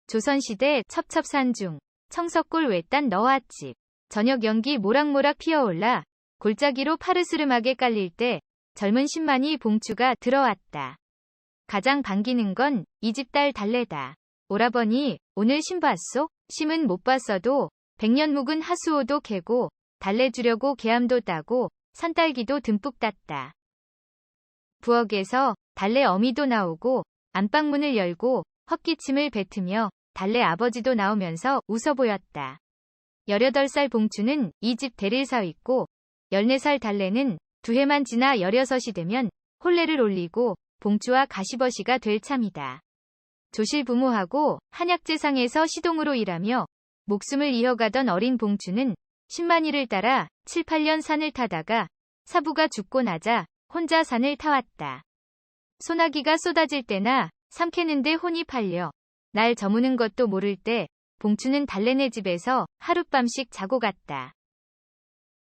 조선시대 첩첩산중, 청석골 외딴 너앗집. 저녁 연기 모락모락 피어올라 골짜기로 파르스름하게 깔릴 때 젊은 신만이 봉추가 들어왔다. 가장 반기는 건 이 집 딸 달래다. 오라버니, 오늘 심 봤소? 심은 못 봤어도 백년 묵은 하수오도 캐고 달래 주려고 개암도 따고 산딸기도 듬뿍 땄다. 부엌에서 달래 어미도 나오고 안방문을 열고 헛기침을 뱉으며 달래 아버지도 나오면서 웃어 보였다. 18살 봉추는 이 집 대를 사위고 14살 달래는 2해만 지나 16이 되면 혼례를 올리고 봉추와 가시버시가 될 참이다. 조실부모하고 한약재상에서 시동으로 일하며 목숨을 이어가던 어린 봉추는 신만이를 따라 7, 8년 산을 타다가 사부가 죽고 나자 혼자 산을 타왔다. 소나기가 쏟아질 때나 삼 캐는데 혼이 팔려 날 저무는 것도 모를 때 봉추는 달래네 집에서 하룻밤씩 자고 갔다.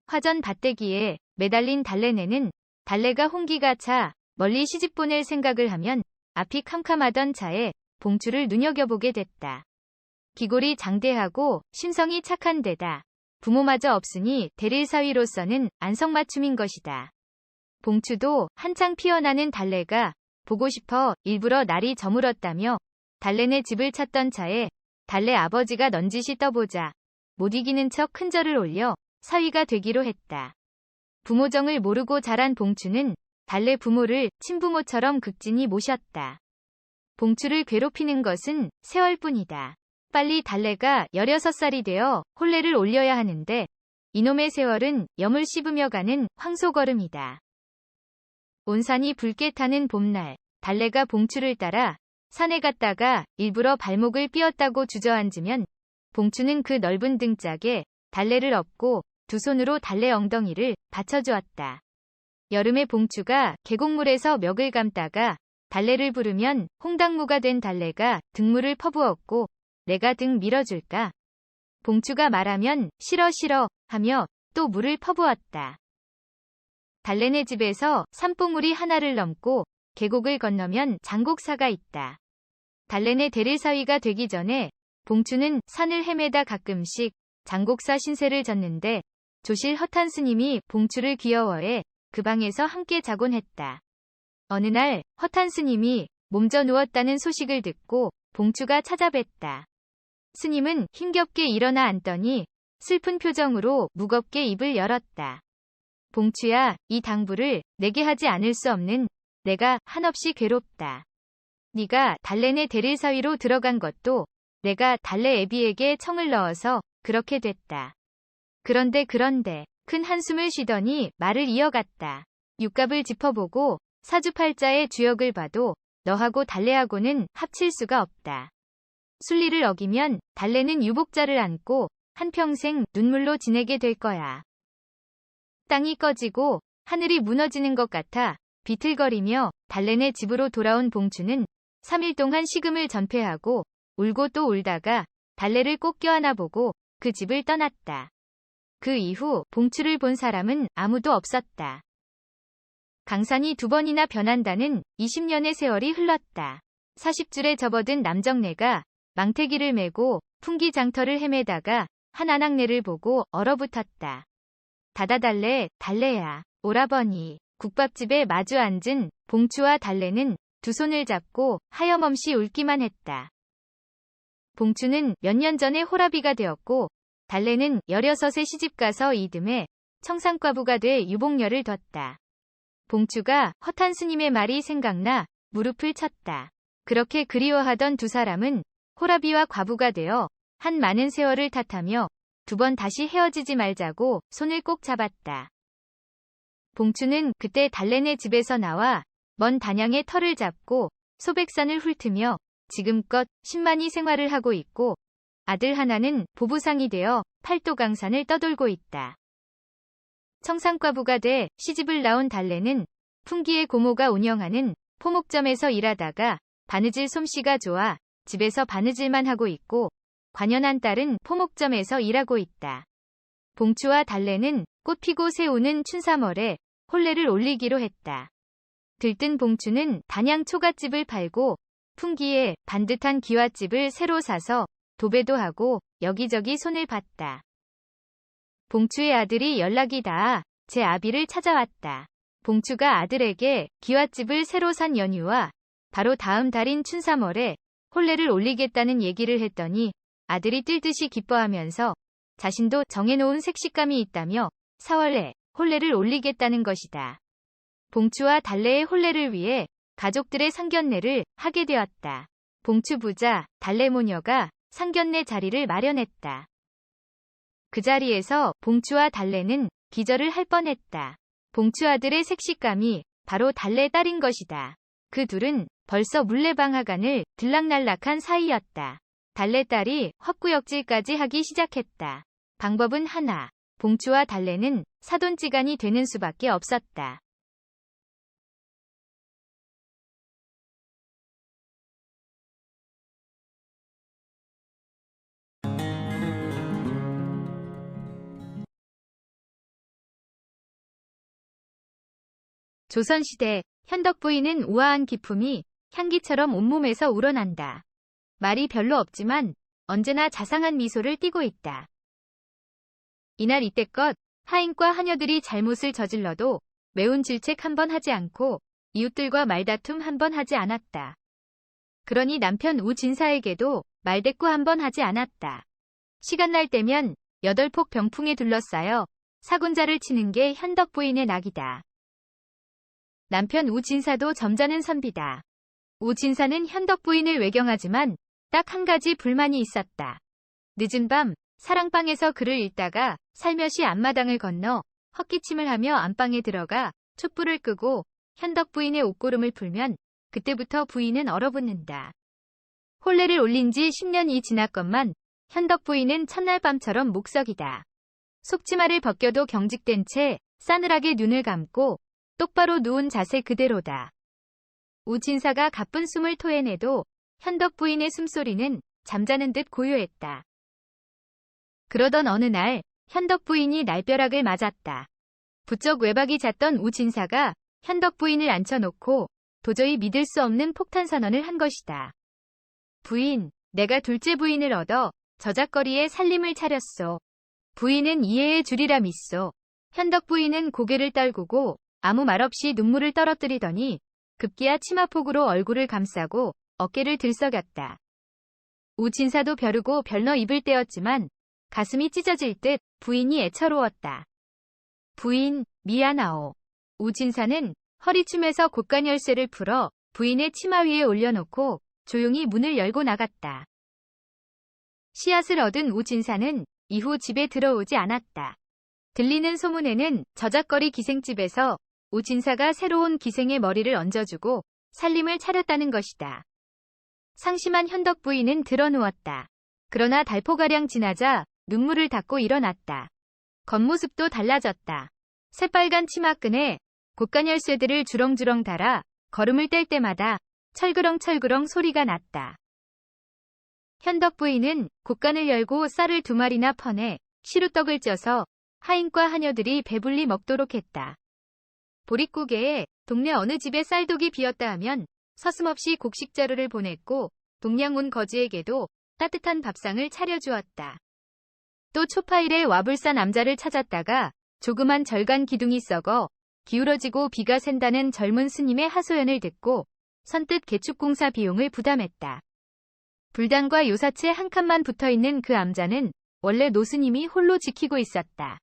화전 밭대기에 매달린 달래네는 달래가 홍기가 차 멀리 시집 보낼 생각을 하면 앞이 캄캄하던 차에 봉추를 눈여겨보게 됐다. 기골이 장대하고 심성이 착한 데다 부모마저 없으니 대릴 사위로서는 안성맞춤인 것이다. 봉추도 한창 피어나는 달래가 보고 싶어 일부러 날이 저물었다며 달래네 집을 찾던 차에 달래 아버지가 넌지시 떠보자 못 이기는 척 큰 절을 올려 사위가 되기로 했다. 부모정을 모르고 자란 봉추는 달래 부모를 친부모처럼 극진히 모셨다. 봉추를 괴롭히는 것은 세월뿐이다. 빨리 달래가 16살이 되어 혼례를 올려야 하는데 이놈의 세월은 염을 씹으며 가는 황소걸음이다. 온 산이 붉게 타는 봄날, 달래가 봉추를 따라 산에 갔다가 일부러 발목을 삐었다고 주저앉으면 봉추는 그 넓은 등짝에 달래를 업고 두 손으로 달래 엉덩이를 받쳐주었다. 여름에 봉추가 계곡물에서 멱을 감다가 달래를 부르면 홍당무가 된 달래가 등물을 퍼부었고 내가 등 밀어줄까? 봉추가 말하면 싫어 싫어 하며 또 물을 퍼부었다. 달래네 집에서 산봉우리 하나를 넘고 계곡을 건너면 장곡사가 있다. 달래네 대릴사위가 되기 전에 봉추는 산을 헤매다 가끔씩 장곡사 신세를 졌는데 조실 허탄 스님이 봉추를 귀여워해 그 방에서 함께 자곤 했다. 어느 날 허탄 스님이 몸져 누웠다는 소식을 듣고 봉추가 찾아뵀다. 스님은 힘겹게 일어나 앉더니 슬픈 표정으로 무겁게 입을 열었다. 봉추야, 이 당부를 내게 하지 않을 수 없는 내가 한없이 괴롭다. 네가 달래네 대릴사위로 들어간 것도 내가 달래 애비에게 청을 넣어서 그렇게 됐다. 그런데 큰 한숨을 쉬더니 말을 이어갔다. 육갑을 짚어보고 사주팔자의 주역을 봐도 너하고 달래하고는 합칠 수가 없다. 순리를 어기면 달래는 유복자를 안고 한평생 눈물로 지내게 될 거야. 땅이 꺼지고 하늘이 무너지는 것 같아 비틀거리며 달래네 집으로 돌아온 봉추는 3일 동안 식음을 전폐하고 울고 또 울다가 달래를 꼭 껴안아 보고 그 집을 떠났다. 그 이후 봉추를 본 사람은 아무도 없었다. 강산이 2번이나 변한다는 20년의 세월이 흘렀다. 40줄에 접어든 남정네가 망태기를 메고 풍기장터를 헤매다가 한 아낙네를 보고 얼어붙었다. 다다달래, 달래야, 오라버니. 국밥집에 마주 앉은 봉추와 달래는 두 손을 잡고 하염없이 울기만 했다. 봉추는 몇 년 전에 호라비가 되었고 달래는 16에 시집가서 이듬해 청산과부가 돼 유복녀를 뒀다. 봉추가 허탄 스님의 말이 생각나 무릎을 쳤다. 그렇게 그리워하던 두 사람은 호라비와 과부가 되어 한 많은 세월을 탓하며 2번 다시 헤어지지 말자고 손을 꼭 잡았다. 봉추는 그때 달래네 집에서 나와 먼 단양의 터를 잡고 소백산을 훑으며 지금껏 신만이 생활을 하고 있고 아들 하나는 보부상이 되어 팔도강산을 떠돌고 있다. 청산과부가 돼 시집을 나온 달래는 풍기의 고모가 운영하는 포목점에서 일하다가 바느질 솜씨가 좋아 집에서 바느질만 하고 있고 관연한 딸은 포목점에서 일하고 있다. 봉추와 달래는 꽃 피고 새 우는 춘삼월에 혼례를 올리기로 했다. 들뜬 봉추는 단양 초가집을 팔고 풍기에 반듯한 기와집을 새로 사서 도배도 하고 여기저기 손을 봤다. 봉추의 아들이 연락이 닿아 제 아비를 찾아왔다. 봉추가 아들에게 기와집을 새로 산 연휴와 바로 다음 달인 춘삼월에 혼례를 올리겠다는 얘기를 했더니 아들이 뜰듯이 기뻐하면서 자신도 정해놓은 색식감이 있다며 4월에 혼례를 올리겠다는 것이다. 봉추와 달래의 혼례를 위해 가족들의 상견례를 하게 되었다. 봉추 부자 달래 모녀가 상견례 자리를 마련했다. 그 자리에서 봉추와 달래는 기절을 할 뻔했다. 봉추 아들의 색식감이 바로 달래 딸인 것이다. 그 둘은 벌써 물레방아간을 들락날락한 사이였다. 달래 딸이 헛구역질까지 하기 시작했다. 방법은 하나. 봉추와 달래는 사돈지간이 되는 수밖에 없었다. 조선시대 현덕 부인은 우아한 기품이 향기처럼 온몸에서 우러난다. 말이 별로 없지만 언제나 자상한 미소를 띠고 있다. 이날 이때껏 하인과 하녀들이 잘못을 저질러도 매운 질책 한 번 하지 않고 이웃들과 말다툼 한 번 하지 않았다. 그러니 남편 우진사에게도 말대꾸 한 번 하지 않았다. 시간 날 때면 8폭 병풍에 둘러싸여 사군자를 치는 게 현덕 부인의 낙이다. 남편 우진사도 점잖은 선비다. 우진사는 현덕 부인을 외경하지만 딱 한 가지 불만이 있었다. 늦은 밤 사랑방에서 글을 읽다가 살며시 앞마당을 건너 헛기침을 하며 안방에 들어가 촛불을 끄고 현덕 부인의 옷고름을 풀면 그때부터 부인은 얼어붙는다. 혼례를 올린 지 10년이 지났건만 현덕 부인은 첫날 밤처럼 목석이다. 속치마를 벗겨도 경직된 채 싸늘하게 눈을 감고 똑바로 누운 자세 그대로다. 우진사가 가쁜 숨을 토해내도 현덕 부인의 숨소리는 잠자는 듯 고요했다. 그러던 어느 날 현덕 부인이 날벼락을 맞았다. 부쩍 외박이 잦던 우진사가 현덕 부인을 앉혀놓고 도저히 믿을 수 없는 폭탄 선언을 한 것이다. 부인, 내가 둘째 부인을 얻어 저작거리에 살림을 차렸소. 부인은 이해해 주리라 믿소. 현덕 부인은 고개를 떨구고 아무 말 없이 눈물을 떨어뜨리더니 급기야 치마폭으로 얼굴을 감싸고 어깨를 들썩였다. 우진사도 벼르고 별너 입을 떼었지만 가슴이 찢어질 듯 부인이 애처로웠다. 부인, 미안하오. 우진사는 허리춤에서 곳간 열쇠를 풀어 부인의 치마 위에 올려놓고 조용히 문을 열고 나갔다. 씨앗을 얻은 우진사는 이후 집에 들어오지 않았다. 들리는 소문에는 저작거리 기생집에서 우진사가 새로운 기생의 머리를 얹어주고 살림을 차렸다는 것이다. 상심한 현덕 부인은 드러누웠다. 그러나 달포가량 지나자 눈물을 닦고 일어났다. 겉모습도 달라졌다. 새빨간 치마끈에 곳간 열쇠들을 주렁주렁 달아 걸음을 뗄 때마다 철그렁철그렁 소리가 났다. 현덕 부인은 곳간을 열고 쌀을 2마리나 퍼내 시루떡을 쪄서 하인과 하녀들이 배불리 먹도록 했다. 보릿고개에 동네 어느 집에 쌀독이 비었다 하면 서슴없이 곡식자루를 보냈고 동양 온 거지에게도 따뜻한 밥상을 차려주었다. 또 초파일에 와불사 남자를 찾았다가 조그만 절간 기둥이 썩어 기울어지고 비가 샌다는 젊은 스님의 하소연을 듣고 선뜻 개축공사 비용을 부담했다. 불당과 요사채 한 칸만 붙어있는 그 암자는 원래 노스님이 홀로 지키고 있었다.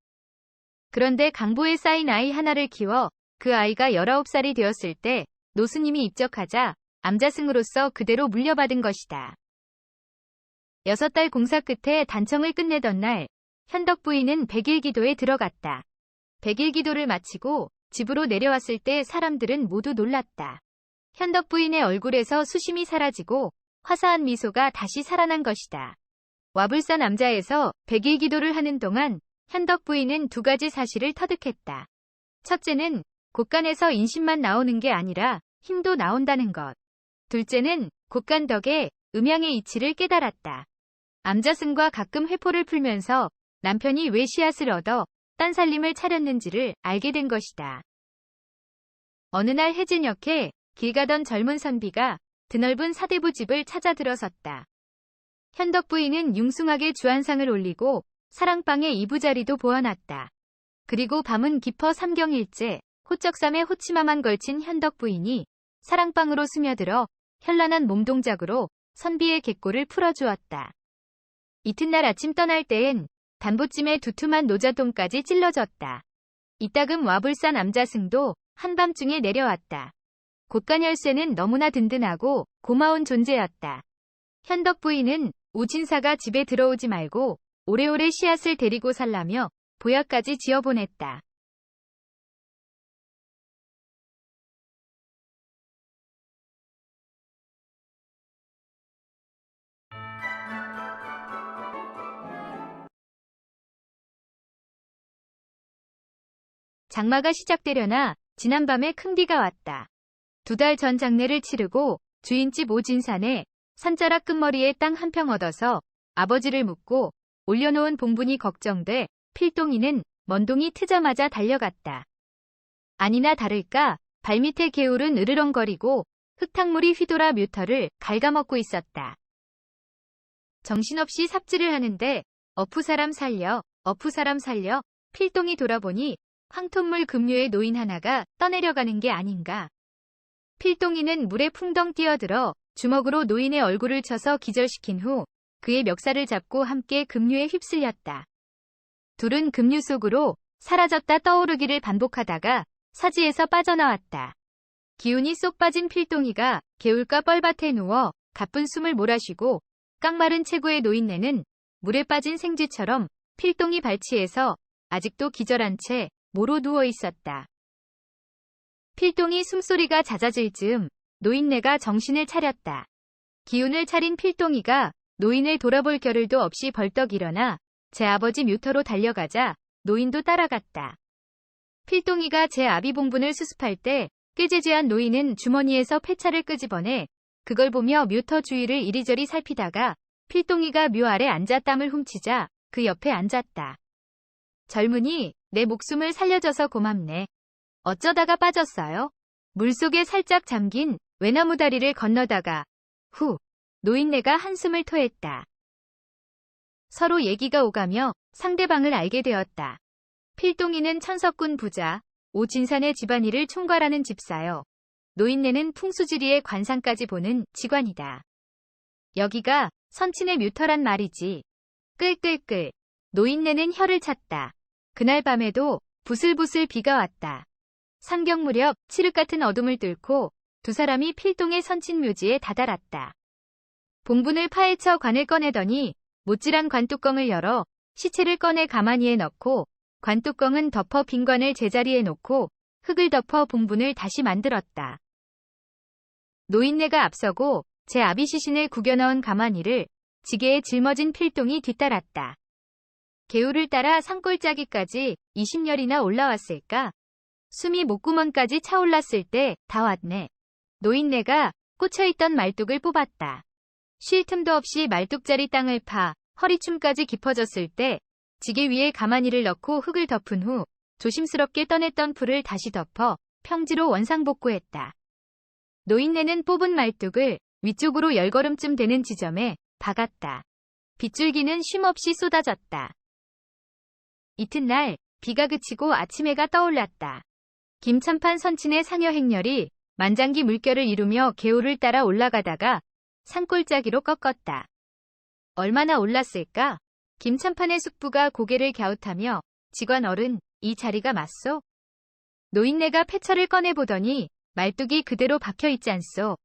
그런데 강보에 쌓인 아이 하나를 키워 그 아이가 19살이 되었을 때 노스님이 입적하자 암자승으로서 그대로 물려받은 것이다. 6달 공사 끝에 단청을 끝내던 날 현덕 부인은 백일기도에 들어갔다. 백일기도를 마치고 집으로 내려왔을 때 사람들은 모두 놀랐다. 현덕 부인의 얼굴에서 수심이 사라지고 화사한 미소가 다시 살아난 것이다. 와불산 남자에서 백일기도를 하는 동안 현덕 부인은 2가지 사실을 터득했다. 첫째는 곳간에서 인심만 나오는 게 아니라 힘도 나온다는 것. 둘째는 곳간 덕에 음양의 이치를 깨달았다. 암자승과 가끔 회포를 풀면서 남편이 왜 씨앗을 얻어 딴 살림을 차렸는지를 알게 된 것이다. 어느 날 해진역에 길 가던 젊은 선비가 드넓은 사대부 집을 찾아 들어섰다. 현덕 부인은 융숭하게 주안상을 올리고 사랑방에 이부자리도 보아놨다. 그리고 밤은 깊어 삼경일째 호적삼에 호치마만 걸친 현덕 부인이 사랑방으로 스며들어 현란한 몸동작으로 선비의 객골을 풀어주었다. 이튿날 아침 떠날 때엔 단보찜에 두툼한 노자돈까지 찔러졌다. 이따금 와불산 암자승도 한밤중에 내려왔다. 곳간열쇠는 너무나 든든하고 고마운 존재였다. 현덕 부인은 우진사가 집에 들어오지 말고 오래오래 씨앗을 데리고 살라며 보약까지 지어보냈다. 장마가 시작되려나 지난밤에 큰 비가 왔다. 2달 전 장례를 치르고 주인집 오진산에 산자락 끝머리에 땅 한 평 얻어서 아버지를 묻고 올려놓은 봉분이 걱정돼 필동이는 먼동이 트자마자 달려갔다. 아니나 다를까 발밑에 개울은 으르렁거리고 흙탕물이 휘돌아 뮤터를 갉아먹고 있었다. 정신없이 삽질을 하는데 어푸사람 살려, 어푸사람 살려. 필동이 돌아보니 황토물 급류의 노인 하나가 떠내려가는 게 아닌가. 필동이는 물에 풍덩 뛰어들어 주먹으로 노인의 얼굴을 쳐서 기절시킨 후 그의 멱살을 잡고 함께 급류에 휩쓸렸다. 둘은 급류 속으로 사라졌다 떠오르기를 반복하다가 사지에서 빠져나왔다. 기운이 쏙 빠진 필동이가 개울가 뻘밭에 누워 가쁜 숨을 몰아쉬고 깡마른 체구의 노인네는 물에 빠진 생쥐처럼 필동이 발치에서 아직도 기절한 채 모로 누워 있었다. 필동이 숨소리가 잦아질 즈음 노인네가 정신을 차렸다. 기운을 차린 필동이가 노인을 돌아볼 겨를도 없이 벌떡 일어나 제 아버지 뮤터로 달려가자 노인도 따라갔다. 필동이가 제 아비봉분을 수습할 때 꾀재재한 노인은 주머니에서 폐차를 끄집어내 그걸 보며 뮤터 주위를 이리저리 살피다가 필동이가 묘 아래 앉아 땀을 훔치자 그 옆에 앉았다. 젊은이, 내 목숨을 살려줘서 고맙네. 어쩌다가 빠졌어요? 물속에 살짝 잠긴 외나무 다리를 건너다가 후, 노인네가 한숨을 토했다. 서로 얘기가 오가며 상대방을 알게 되었다. 필동이는 천석군 부자, 오진산의 집안일을 총괄하는 집사요. 노인네는 풍수지리의 관상까지 보는 직관이다. 여기가 선친의 뮤터란 말이지. 끌끌끌. 노인네는 혀를 찼다. 그날 밤에도 부슬부슬 비가 왔다. 상경 무렵 칠흑 같은 어둠을 뚫고 두 사람이 필동의 선친 묘지에 다다랐다. 봉분을 파헤쳐 관을 꺼내더니 못질한 관뚜껑을 열어 시체를 꺼내 가마니에 넣고 관뚜껑은 덮어 빈 관을 제자리에 놓고 흙을 덮어 봉분을 다시 만들었다. 노인네가 앞서고 제 아비시신을 구겨 넣은 가마니를 지게에 짊어진 필동이 뒤따랐다. 개울을 따라 산골짜기까지 20열이나 올라왔을까? 숨이 목구멍까지 차올랐을 때 다 왔네. 노인네가 꽂혀있던 말뚝을 뽑았다. 쉴 틈도 없이 말뚝자리 땅을 파 허리춤까지 깊어졌을 때 지게 위에 가마니를 넣고 흙을 덮은 후 조심스럽게 떠냈던 풀을 다시 덮어 평지로 원상복구했다. 노인네는 뽑은 말뚝을 위쪽으로 10걸음쯤 되는 지점에 박았다. 빗줄기는 쉼없이 쏟아졌다. 이튿날 비가 그치고 아침해가 떠올랐다. 김참판 선친의 상여 행렬이 만장기 물결을 이루며 개울을 따라 올라가다가 산골짜기로 꺾었다. 얼마나 올랐을까? 김참판의 숙부가 고개를 갸웃하며 직관 어른, 이 자리가 맞소? 노인네가 패처를 꺼내보더니 말뚝이 그대로 박혀있지 않소.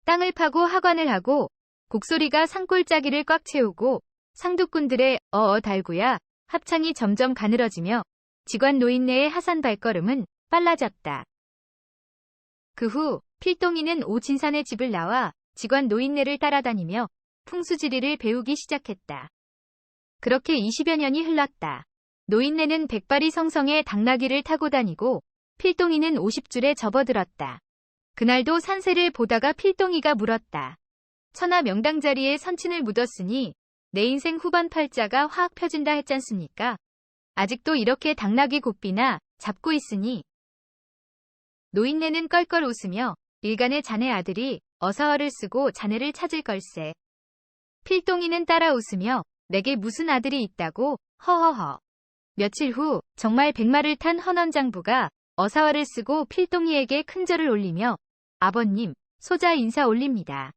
땅을 파고 하관을 하고 곡소리가 산골짜기를 꽉 채우고 상두꾼들의 어어 달구야 합창이 점점 가늘어지며 직관 노인네의 하산 발걸음은 빨라졌다. 그 후 필동이는 오진산의 집을 나와 직관 노인네를 따라다니며 풍수지리를 배우기 시작했다. 그렇게 20여 년이 흘렀다. 노인네는 백발이 성성에 당나귀를 타고 다니고 필동이는 50줄에 접어들었다. 그날도 산새를 보다가 필동이가 물었다. 천하 명당 자리에 선친을 묻었으니 내 인생 후반 팔자가 화학 펴진다 했잖습니까? 아직도 이렇게 당나귀 곱비나 잡고 있으니. 노인네는 껄껄 웃으며 일간의 자네 아들이 어사활을 쓰고 자네를 찾을 걸세. 필동이는 따라 웃으며 내게 무슨 아들이 있다고, 허허허. 며칠 후 정말 백마를 탄 헌원장부가 어사활을 쓰고 필동이에게 큰절을 올리며 아버님, 소자 인사 올립니다.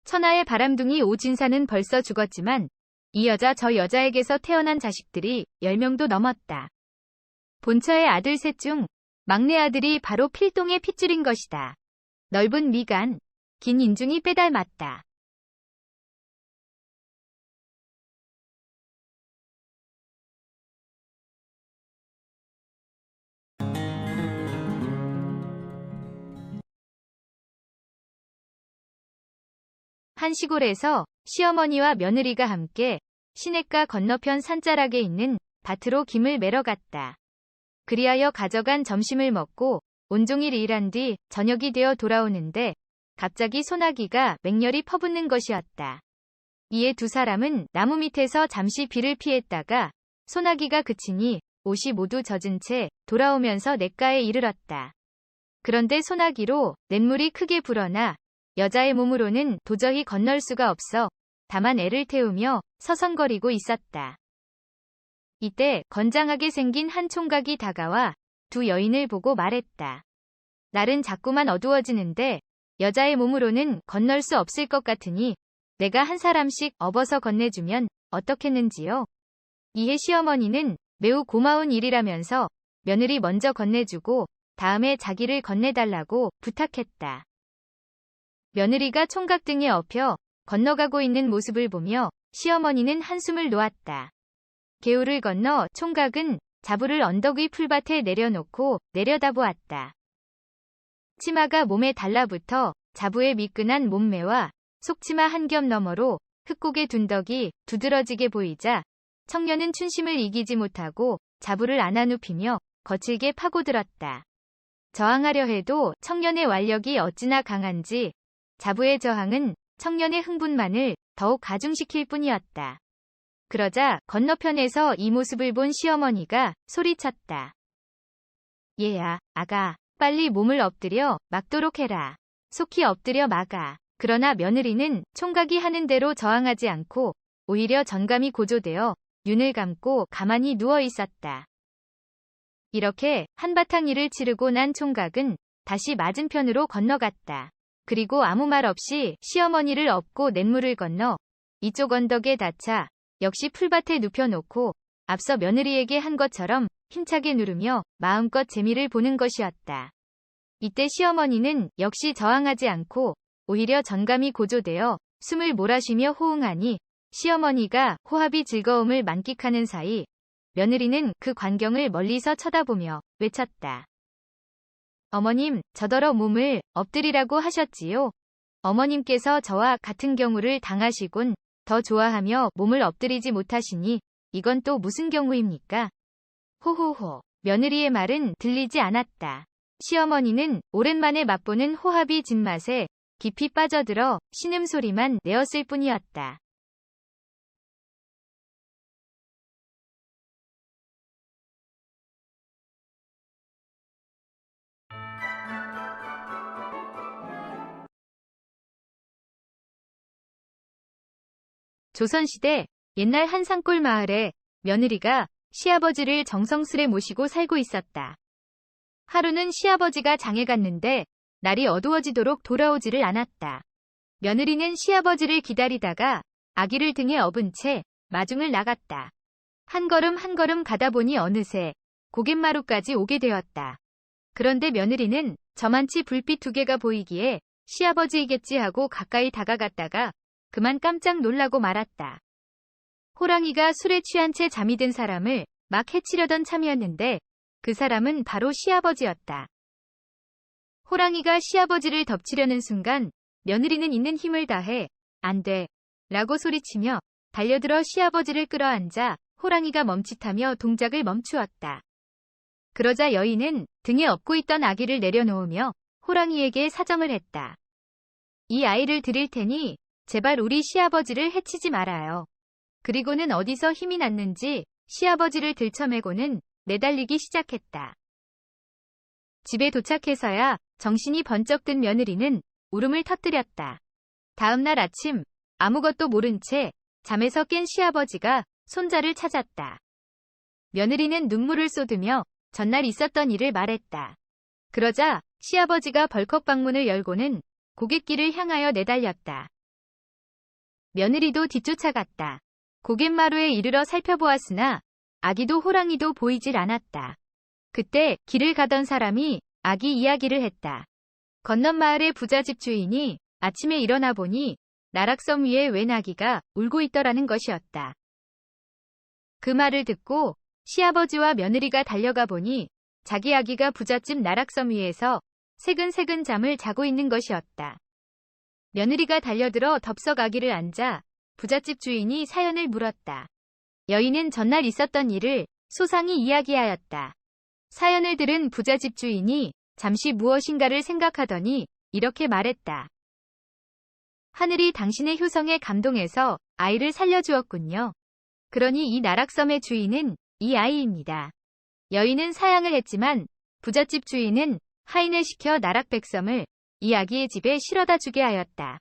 천하의 바람둥이 오진사는 벌써 죽었지만 이 여자 저 여자에게서 태어난 자식들이 10명도 넘었다. 본처의 아들 셋 중 막내 아들이 바로 필동의 핏줄인 것이다. 넓은 미간, 긴 인중이 빼닮았다. 한 시골에서 시어머니와 며느리가 함께 시냇가 건너편 산자락에 있는 밭으로 김을 매러 갔다. 그리하여 가져간 점심을 먹고 온종일 일한 뒤 저녁이 되어 돌아오는데 갑자기 소나기가 맹렬히 퍼붓는 것이었다. 이에 두 사람은 나무 밑에서 잠시 비를 피했다가 소나기가 그치니 옷이 모두 젖은 채 돌아오면서 냇가에 이르렀다. 그런데 소나기로 냇물이 크게 불어나 여자의 몸으로는 도저히 건널 수가 없어 다만 애를 태우며 서성거리고 있었다. 이때 건장하게 생긴 한 총각이 다가와 두 여인을 보고 말했다. 날은 자꾸만 어두워지는데 여자의 몸으로는 건널 수 없을 것 같으니 내가 한 사람씩 업어서 건네주면 어떻겠는지요? 이에 시어머니는 매우 고마운 일이라면서 며느리 먼저 건네주고 다음에 자기를 건네달라고 부탁했다. 며느리가 총각 등에 업혀 건너가고 있는 모습을 보며 시어머니는 한숨을 놓았다. 개울을 건너 총각은 자부를 언덕 위 풀밭에 내려놓고 내려다보았다. 치마가 몸에 달라붙어 자부의 미끈한 몸매와 속치마 한 겹 너머로 흑곡의 둔덕이 두드러지게 보이자 청년은 춘심을 이기지 못하고 자부를 안아눕히며 거칠게 파고들었다. 저항하려 해도 청년의 완력이 어찌나 강한지 자부의 저항은 청년의 흥분만을 더욱 가중시킬 뿐이었다. 그러자 건너편에서 이 모습을 본 시어머니가 소리쳤다. 얘야, 아가, 빨리 몸을 엎드려 막도록 해라. 속히 엎드려 막아. 그러나 며느리는 총각이 하는 대로 저항하지 않고 오히려 전감이 고조되어 눈을 감고 가만히 누워 있었다. 이렇게 한바탕 일을 치르고 난 총각은 다시 맞은편으로 건너갔다. 그리고 아무 말 없이 시어머니를 업고 냇물을 건너 이쪽 언덕에 닿자 역시 풀밭에 눕혀놓고 앞서 며느리에게 한 것처럼 힘차게 누르며 마음껏 재미를 보는 것이었다. 이때 시어머니는 역시 저항하지 않고 오히려 전감이 고조되어 숨을 몰아쉬며 호응하니 시어머니가 호합이 즐거움을 만끽하는 사이 며느리는 그 광경을 멀리서 쳐다보며 외쳤다. 어머님, 저더러 몸을 엎드리라고 하셨지요? 어머님께서 저와 같은 경우를 당하시곤 더 좋아하며 몸을 엎드리지 못하시니 이건 또 무슨 경우입니까? 호호호. 며느리의 말은 들리지 않았다. 시어머니는 오랜만에 맛보는 호합이 진맛에 깊이 빠져들어 신음소리만 내었을 뿐이었다. 조선시대 옛날 한 산골 마을에 며느리가 시아버지를 정성스레 모시고 살고 있었다. 하루는 시아버지가 장에 갔는데 날이 어두워지도록 돌아오지를 않았다. 며느리는 시아버지를 기다리다가 아기를 등에 업은 채 마중을 나갔다. 한 걸음 한 걸음 가다 보니 어느새 고갯마루까지 오게 되었다. 그런데 며느리는 저만치 불빛 두 개가 보이기에 시아버지이겠지 하고 가까이 다가갔다가 그만 깜짝 놀라고 말았다. 호랑이가 술에 취한 채 잠이 든 사람을 막 해치려던 참이었는데 그 사람은 바로 시아버지였다. 호랑이가 시아버지를 덮치려는 순간 며느리는 있는 힘을 다해 안 돼! 라고 소리치며 달려들어 시아버지를 끌어안자 호랑이가 멈칫하며 동작을 멈추었다. 그러자 여인은 등에 업고 있던 아기를 내려놓으며 호랑이에게 사정을 했다. 이 아이를 드릴 테니 제발 우리 시아버지를 해치지 말아요. 그리고는 어디서 힘이 났는지 시아버지를 들쳐매고는 내달리기 시작했다. 집에 도착해서야 정신이 번쩍 든 며느리는 울음을 터뜨렸다. 다음 날 아침 아무것도 모른 채 잠에서 깬 시아버지가 손자를 찾았다. 며느리는 눈물을 쏟으며 전날 있었던 일을 말했다. 그러자 시아버지가 벌컥 방문을 열고는 고갯길을 향하여 내달렸다. 며느리도 뒤쫓아갔다. 고갯마루에 이르러 살펴보았으나 아기도 호랑이도 보이질 않았다. 그때 길을 가던 사람이 아기 이야기를 했다. 건넌 마을의 부잣집 주인이 아침에 일어나 보니 나락섬 위에 웬 아기가 울고 있더라는 것이었다. 그 말을 듣고 시아버지와 며느리가 달려가 보니 자기 아기가 부잣집 나락섬 위에서 새근새근 잠을 자고 있는 것이었다. 며느리가 달려들어 덥석 아기를 안자 부잣집 주인이 사연을 물었다. 여인은 전날 있었던 일을 소상히 이야기하였다. 사연을 들은 부잣집 주인이 잠시 무엇인가를 생각하더니 이렇게 말했다. 하늘이 당신의 효성에 감동해서 아이를 살려주었군요. 그러니 이 나락섬의 주인은 이 아이입니다. 여인은 사양을 했지만 부잣집 주인은 하인을 시켜 나락백섬을 이 아기의 집에 실어다 주게 하였다.